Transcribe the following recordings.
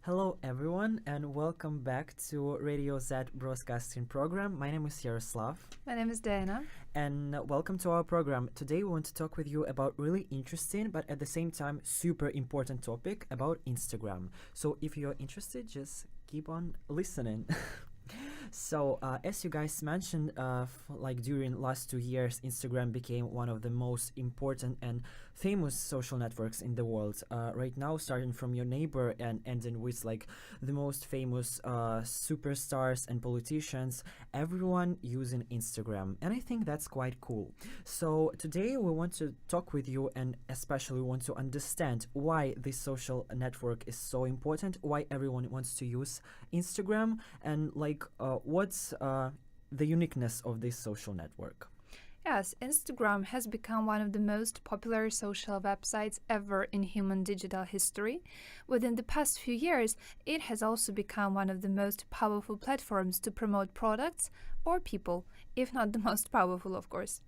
Hello, everyone, and welcome back to Radio Z broadcasting program. My name is Yaroslav, My name is Diana. and welcome to our program. Today, we want to talk with you about really interesting, but at the same time, super important topic about Instagram. So, if you're interested, just keep on listening. So, as you guys mentioned, like during last 2 years, Instagram became one of the most important and famous social networks in the world. Right now, starting from your neighbor and ending with like the most famous superstars and politicians, everyone using Instagram, and I think that's quite cool. So today we want to talk with you, and especially want to understand why this social network is so important, why everyone wants to use Instagram, and what's the uniqueness of this social network. Yes, Instagram has become one of the most popular social websites ever in human digital history. Within the past few years, it has also become one of the most powerful platforms to promote products or people, if not the most powerful, of course.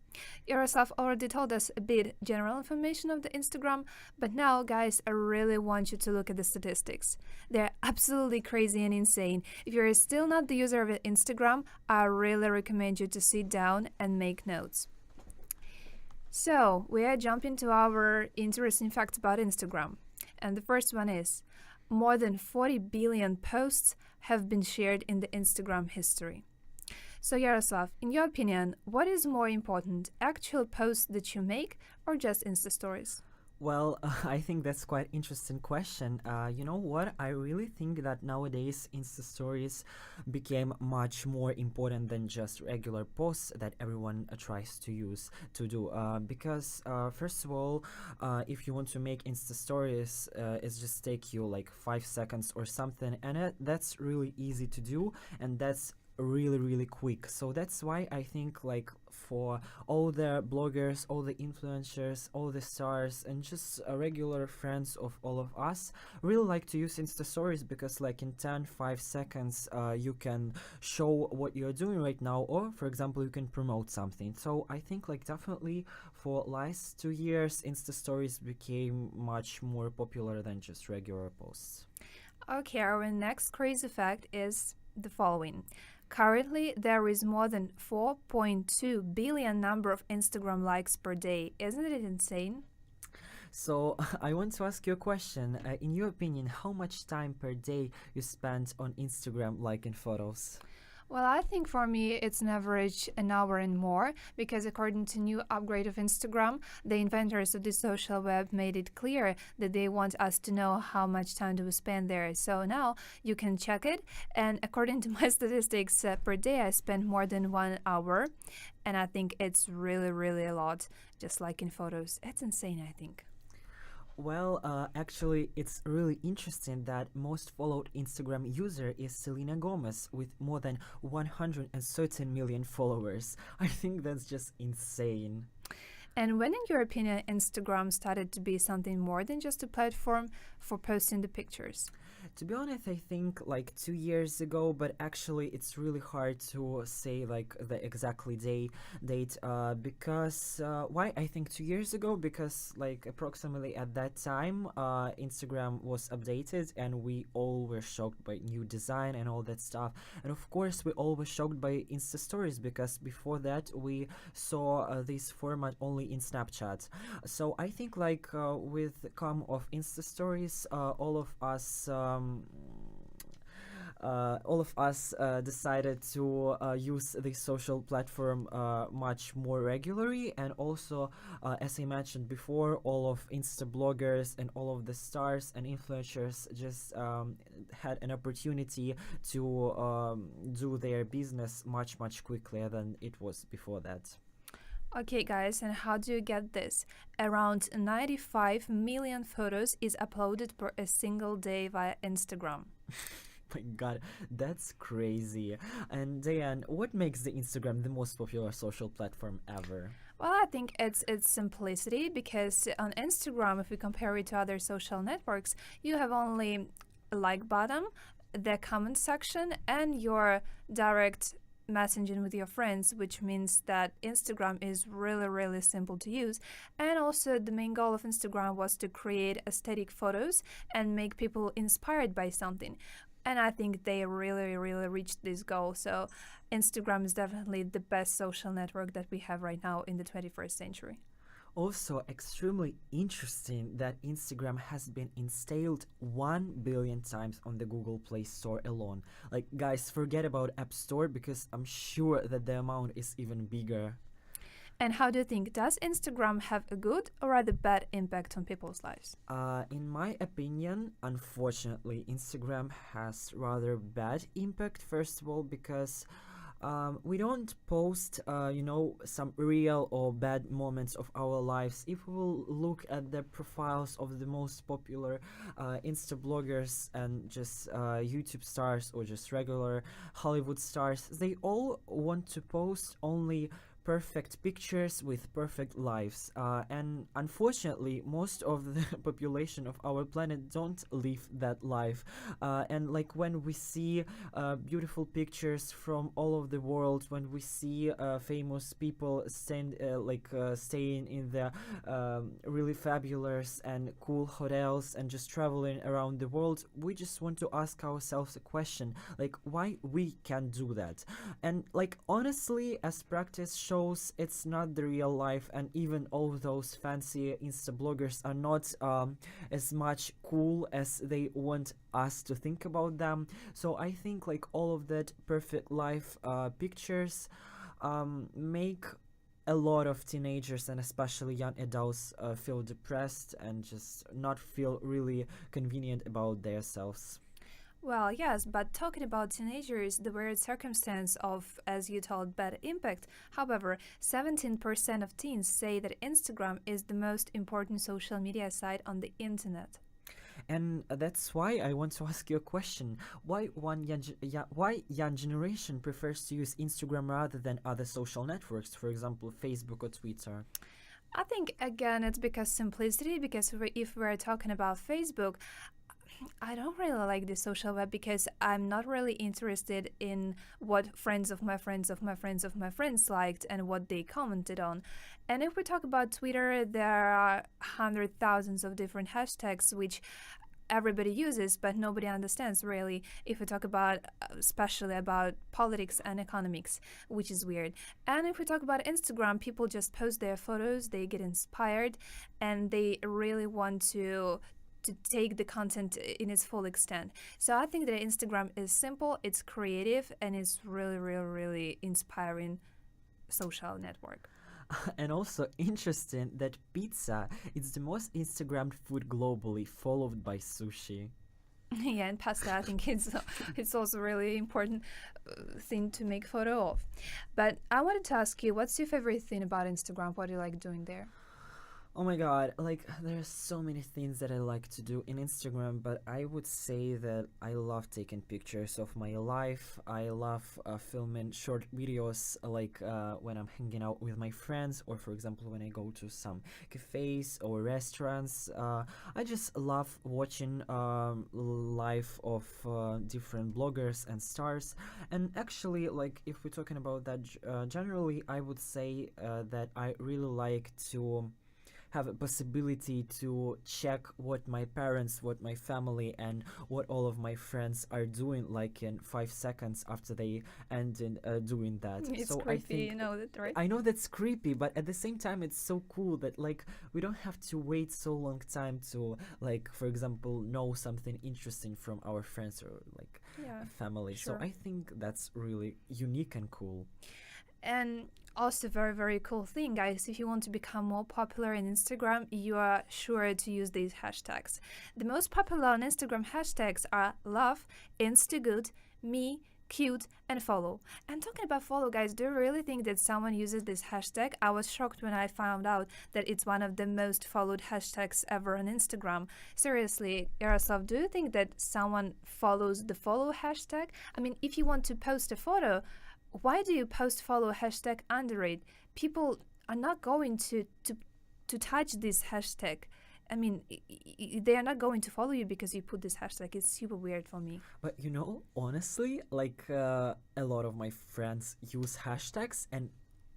Yaroslav already told us a bit general information of the Instagram, but now, guys, I really want you to look at the statistics. They're absolutely crazy and insane. If you're still not the user of Instagram, I really recommend you to sit down and make notes. So, we are jumping to our interesting facts about Instagram. And the first one is more than 40 billion posts have been shared in the Instagram history. So, Yaroslav, in your opinion, what is more important, actual posts that you make or just Insta stories? Well, I think that's quite interesting question. You know what? I really think that nowadays Insta stories became much more important than just regular posts that everyone tries to use to do. Because first of all, if you want to make Insta stories, it's just take you like 5 seconds or something, and that's really easy to do, and that's really quick. So that's why I think like for all the bloggers, all the influencers, all the stars, and just regular friends of all of us really like to use Insta stories, because like in 5 seconds you can show what you're doing right now, or for example you can promote something. So I think like definitely for last 2 years Insta stories became much more popular than just regular posts. Okay, our next crazy fact is the following. Currently, there is more than 4.2 billion number of Instagram likes per day. Isn't it insane? So I want to ask you a question. In your opinion, how much time per day you spend on Instagram liking photos? Well, I think for me it's an average an hour and more because according to new upgrade of Instagram, the inventors of the social web made it clear that they want us to know how much time do we spend there. So now you can check it, and according to my statistics, per day I spend more than 1 hour, and I think it's really a lot. Just like in photos, it's insane. I think. Well, actually, it's really interesting that most followed Instagram user is Selena Gomez with more than 113 million followers. I think that's just insane. And when, in your opinion, Instagram started to be something more than just a platform for posting the pictures? To be honest, I think like 2 years ago, but actually it's really hard to say like the exactly date because why I think 2 years ago, because like approximately at that time Instagram was updated and we all were shocked by new design and all that stuff, and of course we all were shocked by Insta stories because before that we saw this format only in Snapchat. So I think like with the come of Insta stories, all of us decided to use this social platform much more regularly, and also as I mentioned before, all of Insta bloggers and all of the stars and influencers just had an opportunity to do their business much quicker than it was before that. Okay, guys, and how do you get this? Around 95 million photos is uploaded per a single day via Instagram. My god, that's crazy. And Diane, what makes the Instagram the most popular social platform ever? Well, I think it's simplicity because on Instagram, if we compare it to other social networks, you have only a like button, the comment section, and your direct messaging with your friends, which means that Instagram is really, really simple to use. And also, the main goal of Instagram was to create aesthetic photos and make people inspired by something. And I think they really, really reached this goal. So, Instagram is definitely the best social network that we have right now in the 21st century. Also, extremely interesting that Instagram has been installed 1 billion times on the Google Play Store alone. Like, guys, forget about App Store because I'm sure that the amount is even bigger. And how do you think, does Instagram have a good or rather bad impact on people's lives? In my opinion, unfortunately, Instagram has rather bad impact. First of all, because we don't post, some real or bad moments of our lives. If we will look at the profiles of the most popular Insta bloggers and just YouTube stars or just regular Hollywood stars, they all want to post only perfect pictures with perfect lives, and unfortunately most of the population of our planet don't live that life, and like when we see beautiful pictures from all over the world, when we see famous people staying in the really fabulous and cool hotels and just traveling around the world, we just want to ask ourselves a question, like why we can't do that. And like honestly, as practice shows, it's not the real life, and even all those fancy Insta bloggers are not as much cool as they want us to think about them. So I think like all of that perfect life pictures make a lot of teenagers and especially young adults feel depressed and just not feel really convenient about themselves. Well, yes, but talking about teenagers, the weird circumstance of, as you told, bad impact. However, 17% of teens say that Instagram is the most important social media site on the internet. And that's why I want to ask you a question. Why young generation prefers to use Instagram rather than other social networks, for example, Facebook or Twitter? I think, again, it's because simplicity, because if we're talking about Facebook, I don't really like the social web because I'm not really interested in what friends of my friends of my friends of my friends liked and what they commented on. And if we talk about Twitter, there are hundred thousands of different hashtags which everybody uses, but nobody understands really. If we talk about, especially about politics and economics, which is weird. And if we talk about Instagram, people just post their photos, they get inspired, and they really want to take the content in its full extent. So I think that Instagram is simple, it's creative, and it's really, really, really inspiring social network. And also interesting that pizza is the most Instagrammed food globally, followed by sushi. Yeah, and pasta, I think it's also really important thing to make photo of. But I wanted to ask you, what's your favorite thing about Instagram? What do you like doing there? Oh my god, like there's so many things that I like to do in Instagram, but I would say that I love taking pictures of my life. I love filming short videos when I'm hanging out with my friends, or for example when I go to some cafes or restaurants. I just love watching life of different bloggers and stars. And actually, like if we're talking about that generally, I would say that I really like to have a possibility to check what my parents, what my family, and what all of my friends are doing, like in 5 seconds after they end in doing that. It's So I creepy, think you know that, right? I know that's creepy, but at the same time, it's so cool that like we don't have to wait so long time to like, for example, know something interesting from our friends or like Yeah, family. So sure. I think that's really unique and cool. And also, very, very cool thing, guys. If you want to become more popular in Instagram, you are sure to use these hashtags. The most popular on Instagram hashtags are love, Instagood, me, cute, and follow. And talking about follow, guys, do you really think that someone uses this hashtag? I was shocked when I found out that it's one of the most followed hashtags ever on Instagram. Seriously, Yaroslav, do you think that someone follows the follow hashtag? I mean, if you want to post a photo, why do you post follow hashtag under it? People are not going to touch this hashtag. I mean, they are not going to follow you because you put this hashtag. It's super weird for me. But honestly, like a lot of my friends use hashtags, and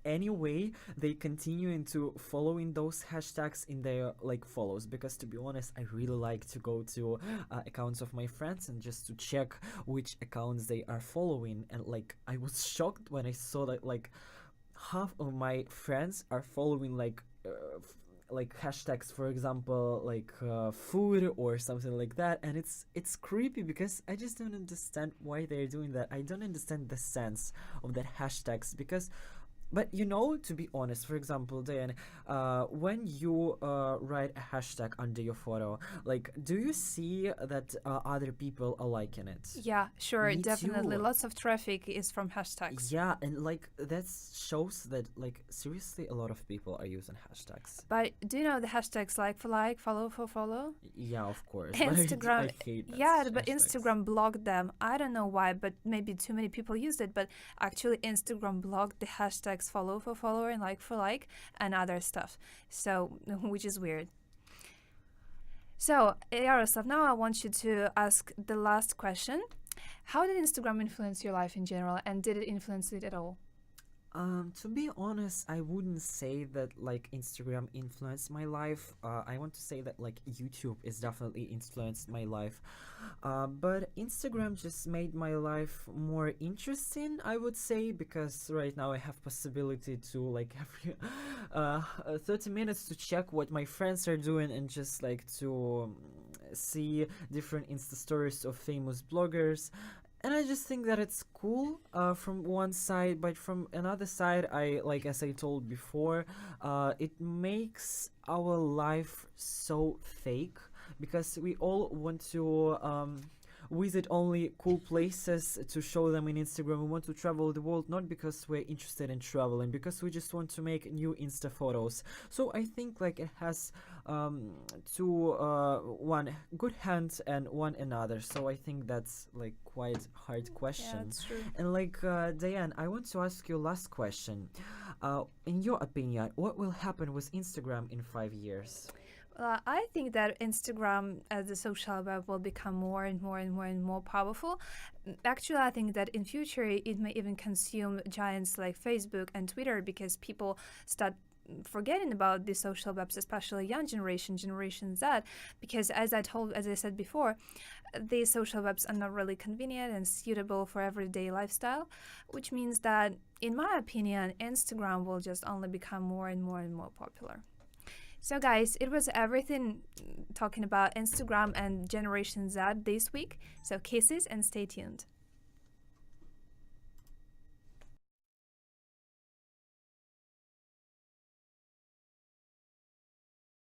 anyway they continue into following those hashtags in their like follows, because to be honest I really like to go to accounts of my friends and just to check which accounts they are following. And like I was shocked when I saw that like half of my friends are following like hashtags, for example, like food or something like that. And it's creepy because I just don't understand why they're doing that. I don't understand the sense of that hashtags. Because but to be honest, for example, Diane, when you write a hashtag under your photo, like, do you see that other people are liking it? Yeah, sure, Me definitely. too. Lots of traffic is from hashtags. Yeah, and like that shows that like seriously a lot of people are using hashtags. But do you know the hashtags like, follow for follow? Yeah, of course. But Instagram, I hate that yeah, but hashtags. Instagram blocked them. I don't know why, but maybe too many people used it. But actually, Instagram blocked the hashtags follow for follower and like for like and other stuff. So, which is weird. So, Yaroslav, now I want you to ask the last question. How did Instagram influence your life in general, and did it influence it at all? To be honest, I wouldn't say that like Instagram influenced my life. I want to say that like YouTube is definitely influenced my life. But Instagram just made my life more interesting, I would say, because right now I have possibility to like every 30 minutes to check what my friends are doing, and just like to see different Insta stories of famous bloggers. And I just think that it's cool from one side, but from another side, I like as I told before, it makes our life so fake, because we all want to visit only cool places to show them in Instagram. We want to travel the world not because we're interested in traveling, because we just want to make new Insta photos. So I think like it has two one good hand and one another. So I think that's like quite hard Yeah, question. that's true. And like Diane, I want to ask you last question. In your opinion, what will happen with Instagram in 5 years? I think that Instagram as a social web will become more and more and more and more powerful. Actually, I think that in future it may even consume giants like Facebook and Twitter, because people start forgetting about the social webs, especially young Generation Z, because as I said before, these social webs are not really convenient and suitable for everyday lifestyle, which means that, in my opinion, Instagram will just only become more and more and more popular. So, guys, it was everything talking about Instagram and Generation Z this week. So, kisses and stay tuned.